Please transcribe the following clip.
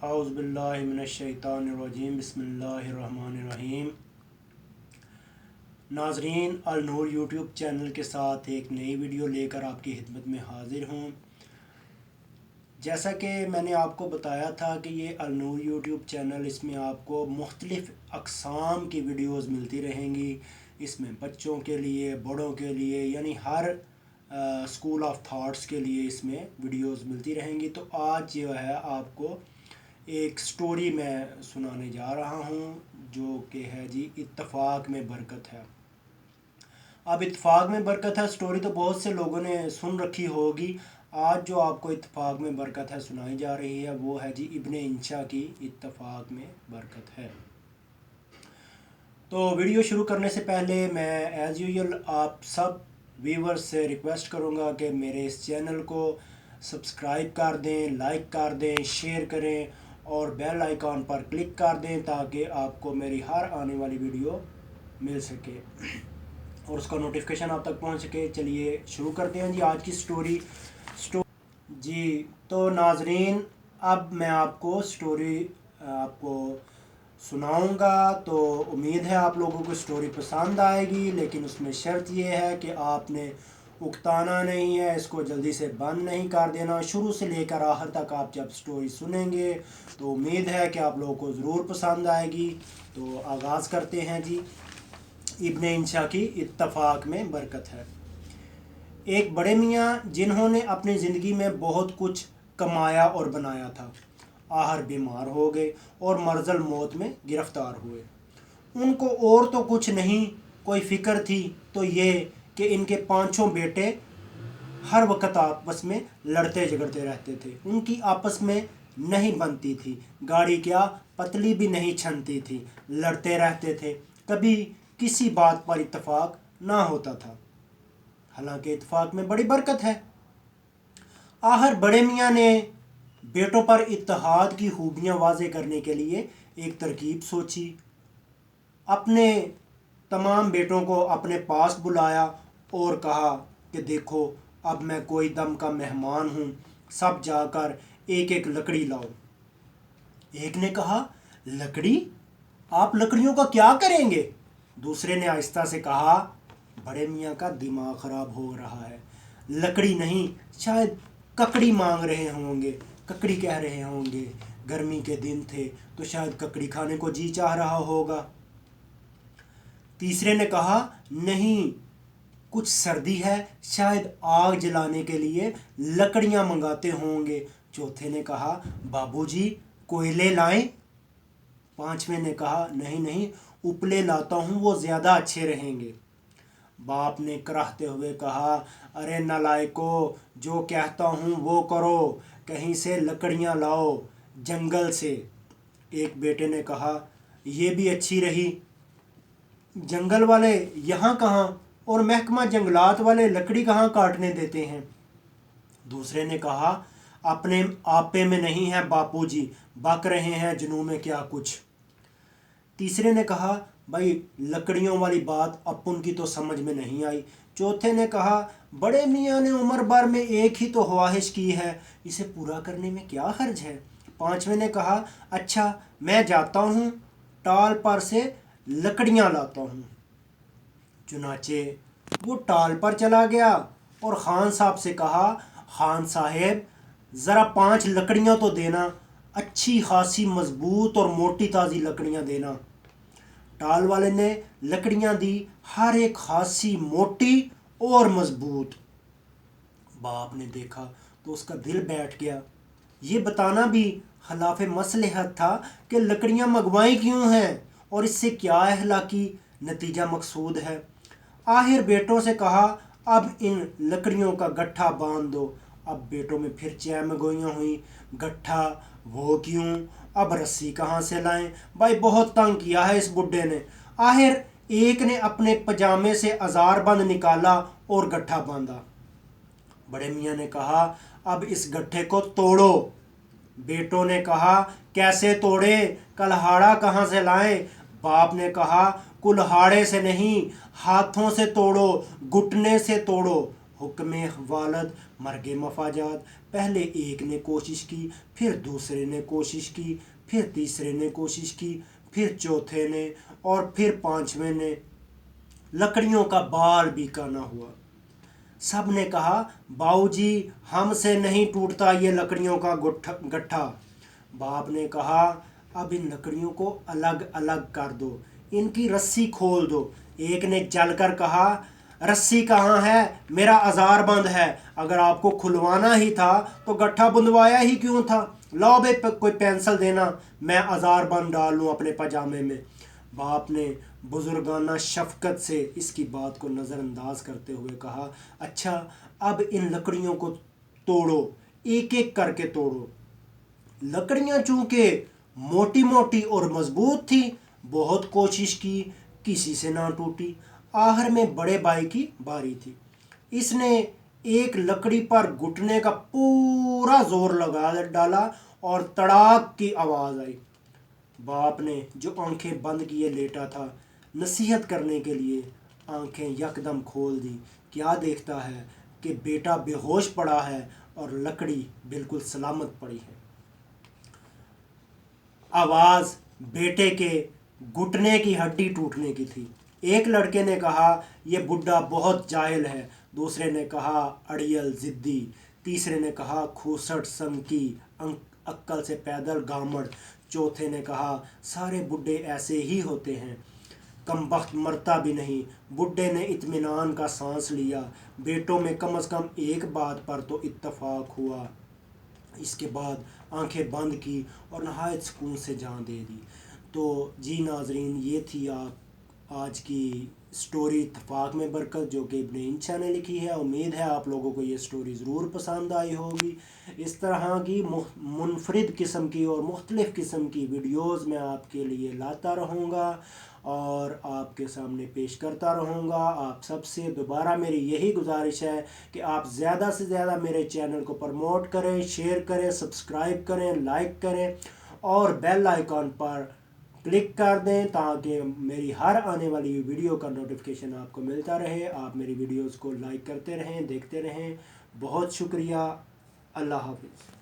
औज़ुबिल्लाहिमिनश्शैतानिर्रजीम बिस्मिल्लाहिर्रहमानिर्रहीम। नाज़रीन, अल नूर YouTube channel के साथ एक नई वीडियो लेकर आपकी खिदमत में हाज़िर हूँ। जैसा कि मैंने आपको बताया था कि ये अल नूर यूट्यूब चैनल, इसमें आपको मुख्तलिफ़ अक़साम की वीडियोज़ मिलती रहेंगी। इसमें बच्चों के लिए, बड़ों के लिए, यानी हर स्कूल ऑफ थॉट्स के लिए इसमें वीडियोज़ मिलती रहेंगी। तो आज जो है आपको एक स्टोरी मैं सुनाने जा रहा हूँ जो कि है जी इत्तफ़ाक़ में बरकत है। अब इत्तफ़ाक़ में बरकत है स्टोरी तो बहुत से लोगों ने सुन रखी होगी। आज जो आपको इत्तफ़ाक़ में बरकत है सुनाई जा रही है वो है जी इब्ने इंशा की इत्तफ़ाक़ में बरकत है। तो वीडियो शुरू करने से पहले मैं एज़ यूजुअल आप सब व्यूवर्स से रिक्वेस्ट करूँगा कि मेरे इस चैनल को सब्सक्राइब कर दें, लाइक कर दें, शेयर करें और बेल आइकॉन पर क्लिक कर दें ताकि आपको मेरी हर आने वाली वीडियो मिल सके और उसका नोटिफिकेशन आप तक पहुंच सके। चलिए शुरू करते हैं जी आज की स्टोरी जी। तो नाजरीन, अब मैं आपको स्टोरी आपको सुनाऊंगा। तो उम्मीद है आप लोगों को स्टोरी पसंद आएगी, लेकिन उसमें शर्त ये है कि आपने उकताना नहीं है, इसको जल्दी से बंद नहीं कर देना। शुरू से लेकर आखिर तक आप जब स्टोरी सुनेंगे तो उम्मीद है कि आप लोगों को ज़रूर पसंद आएगी। तो आगाज़ करते हैं जी। इब्ने इंशा की इत्तफ़ाक़ में बरकत है। एक बड़े मियाँ जिन्होंने अपनी ज़िंदगी में बहुत कुछ कमाया और बनाया था, आखिर बीमार हो गए और मरज़ल मौत में गिरफ़्तार हुए। उनको और तो कुछ नहीं कोई फ़िक्र थी तो ये कि इनके पांचों बेटे हर वक्त आपस में लड़ते झगड़ते रहते थे। उनकी आपस में नहीं बनती थी, गाड़ी क्या पतली भी नहीं छनती थी, लड़ते रहते थे, कभी किसी बात पर इत्तेफाक ना होता था। हालांकि इत्तेफाक में बड़ी बरकत है। आखिर बड़े मियाँ ने बेटों पर इत्तेहाद की खूबियाँ वाज़े करने के लिए एक तरकीब सोची। अपने तमाम बेटों को अपने पास बुलाया और कहा कि देखो, अब मैं कोई दम का मेहमान हूँ, सब जाकर एक एक लकड़ी लाओ। एक ने कहा, लकड़ी? आप लकड़ियों का क्या करेंगे? दूसरे ने आहिस्ता से कहा, बड़े मियाँ का दिमाग ख़राब हो रहा है, लकड़ी नहीं, शायद ककड़ी मांग रहे होंगे, ककड़ी कह रहे होंगे। गर्मी के दिन थे तो शायद ककड़ी खाने को जी चाह रहा होगा। तीसरे ने कहा, नहीं, कुछ सर्दी है, शायद आग जलाने के लिए लकड़ियां मंगाते होंगे। चौथे ने कहा, बाबूजी कोयले लाएं। पांचवें ने कहा, नहीं नहीं, उपले लाता हूँ, वो ज़्यादा अच्छे रहेंगे। बाप ने कराहते हुए कहा, अरे नालायको, जो कहता हूँ वो करो, कहीं से लकड़ियाँ लाओ, जंगल से। एक बेटे ने कहा, ये भी अच्छी रही, जंगल वाले यहाँ कहाँ और महकमा जंगलात वाले लकड़ी कहाँ काटने देते हैं। दूसरे ने कहा, अपने आपे में नहीं है बापूजी, बक रहे हैं जुनून में क्या कुछ। तीसरे ने कहा, भाई लकड़ियों वाली बात अपुन की तो समझ में नहीं आई। चौथे ने कहा, बड़े मियाँ ने उम्र भर में एक ही तो ख्वाहिश की है, इसे पूरा करने में क्या हर्ज है। पांचवें ने कहा, अच्छा मैं जाता हूँ, टाल पर से लकड़ियाँ लाता हूँ। चुनाचे वो टाल पर चला गया और खान साहब से कहा, खान साहेब ज़रा 5 लकड़ियाँ तो देना, अच्छी खासी मजबूत और मोटी ताज़ी लकड़ियाँ देना। टाल वाले ने लकड़ियाँ दी, हर एक खासी मोटी और मजबूत। बाप ने देखा तो उसका दिल बैठ गया। ये बताना भी खिलाफ मसलहत था कि लकड़ियाँ मंगवाई क्यों हैं और इससे क्या अहलाकी नतीजा मकसूद है। आखिर बेटों से कहा, अब इन लकड़ियों का गट्ठा बांध दो। अब बेटों में फिर चहमगोइयाँ हुई, गट्ठा वो क्यों, अब रस्सी कहाँ से लाएं। भाई बहुत तंग किया है इस बुड्ढे ने। आखिर एक ने अपने पजामे से अजार बंद निकाला और गट्ठा बांधा। बड़े मियाँ ने कहा, अब इस गट्ठे को तोड़ो। बेटों ने कहा, कैसे तोड़े, कल्हाड़ा कहाँ से लाएं। बाप ने कहा, कुल्हाड़े से नहीं, हाथों से तोड़ो, घुटने से तोड़ो। हुक्मे वालद मर गए मफाजात। पहले एक ने कोशिश की, फिर दूसरे ने कोशिश की, फिर तीसरे ने कोशिश की, फिर चौथे ने, और फिर पांचवें ने। लकड़ियों का बाल बीका न हुआ। सब ने कहा, बाऊजी हमसे नहीं टूटता ये लकड़ियों का गट्ठा। बाप ने कहा, अब इन लकड़ियों को अलग अलग कर दो, इनकी रस्सी खोल दो। एक ने जलकर कहा, रस्सी कहाँ है, मेरा औजार बंद है। अगर आपको खुलवाना ही था तो गट्ठा बुंदवाया ही क्यों था। लाओ बे कोई पेंसिल देना, मैं औजार बंद डाल लूँ अपने पजामे में। बाप ने बुजुर्गाना शफकत से इसकी बात को नज़रअंदाज करते हुए कहा, अच्छा अब इन लकड़ियों को तोड़ो, एक एक करके तोड़ो। लकड़ियां चूंकि मोटी मोटी और मजबूत थी, बहुत कोशिश की, किसी से ना टूटी। आखिर में बड़े भाई की बारी थी। इसने एक लकड़ी पर घुटने का पूरा जोर लगा डाला और तड़ाक की आवाज़ आई। बाप ने जो आंखें बंद किए लेटा था, नसीहत करने के लिए आंखें यकदम खोल दी। क्या देखता है कि बेटा बेहोश पड़ा है और लकड़ी बिल्कुल सलामत पड़ी है। आवाज़ बेटे के घुटने की हड्डी टूटने की थी। एक लड़के ने कहा, यह बुढ़ा बहुत जाहिल है। दूसरे ने कहा, अड़ियल ज़िद्दी। तीसरे ने कहा, खूसट संकी, अक्ल से पैदल गामड़। चौथे ने कहा, सारे बुढ़े ऐसे ही होते हैं, कमबख्त मरता भी नहीं। बुढ़े ने इत्मीनान का सांस लिया। बेटों में कम से कम एक बात पर तो इत्तफाक हुआ। इसके बाद आंखें बंद की और नहायत सुकून से जान दे दी। तो जी नाजरीन, ये थी आज की स्टोरी इत्तफाक में बरकत, जो कि इब्न इंशा ने लिखी है। उम्मीद है आप लोगों को ये स्टोरी ज़रूर पसंद आई होगी। इस तरह की मुनफरिद किस्म की और मुख्तलिफ़ किस्म की वीडियोज़ मैं आपके लिए लाता रहूँगा और आपके सामने पेश करता रहूँगा। आप सबसे दोबारा मेरी यही गुजारिश है कि आप ज़्यादा से ज़्यादा मेरे चैनल को प्रमोट करें, शेयर करें, सब्सक्राइब करें, लाइक करें और बेल आइकॉन पर क्लिक कर दें ताकि मेरी हर आने वाली वीडियो का नोटिफिकेशन आपको मिलता रहे। आप मेरी वीडियोज़ को लाइक करते रहें, देखते रहें। बहुत शुक्रिया। अल्लाह हाफ़िज़।